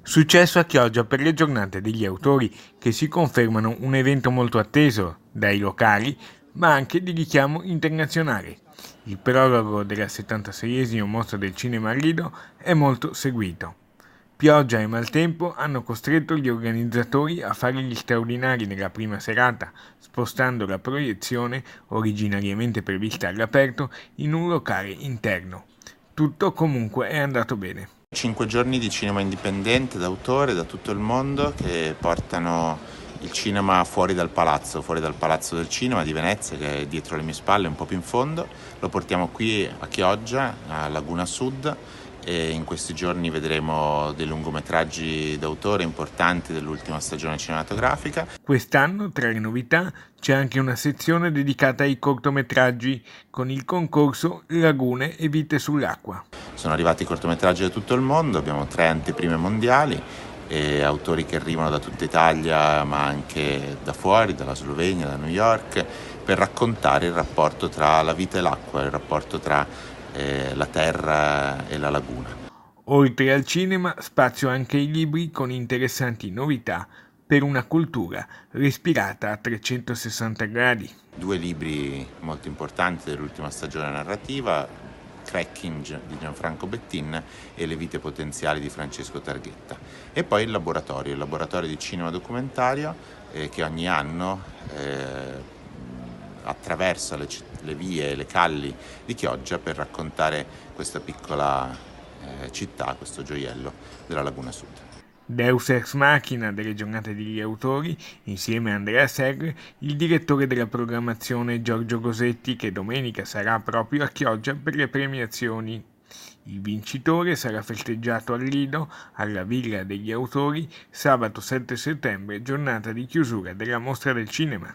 Successo a Chioggia per le giornate degli autori, che si confermano un evento molto atteso dai locali, ma anche di richiamo internazionale. Il prologo della 76esima mostra del cinema a Lido è molto seguito. Pioggia e maltempo hanno costretto gli organizzatori a fare gli straordinari nella prima serata, spostando la proiezione, originariamente prevista all'aperto, in un locale interno. Tutto comunque è andato bene. 5 giorni di cinema indipendente d'autore da tutto il mondo che portano il cinema fuori dal palazzo del cinema di Venezia, che è dietro le mie spalle, un po' più in fondo. Lo portiamo qui a Chioggia, a Laguna Sud, e in questi giorni vedremo dei lungometraggi d'autore importanti dell'ultima stagione cinematografica. Quest'anno, tra le novità, c'è anche una sezione dedicata ai cortometraggi, con il concorso Lagune e Vite sull'acqua. Sono arrivati cortometraggi da tutto il mondo, abbiamo 3 anteprime mondiali e autori che arrivano da tutta Italia, ma anche da fuori, dalla Slovenia, da New York, per raccontare il rapporto tra la vita e l'acqua, il rapporto tra la terra e la laguna. Oltre al cinema, spazio anche ai libri con interessanti novità per una cultura respirata a 360 gradi. 2 libri molto importanti dell'ultima stagione narrativa, Cracking di Gianfranco Bettin e Le vite potenziali di Francesco Targhetta. E poi il laboratorio di cinema documentario che ogni anno attraversa le vie e le calli di Chioggia per raccontare questa piccola città, questo gioiello della Laguna Sud. Deus ex machina delle giornate degli autori, insieme a Andrea Segre, il direttore della programmazione Giorgio Gosetti, che domenica sarà proprio a Chioggia per le premiazioni. Il vincitore sarà festeggiato al Lido, alla Villa degli Autori, sabato 7 settembre, giornata di chiusura della Mostra del Cinema.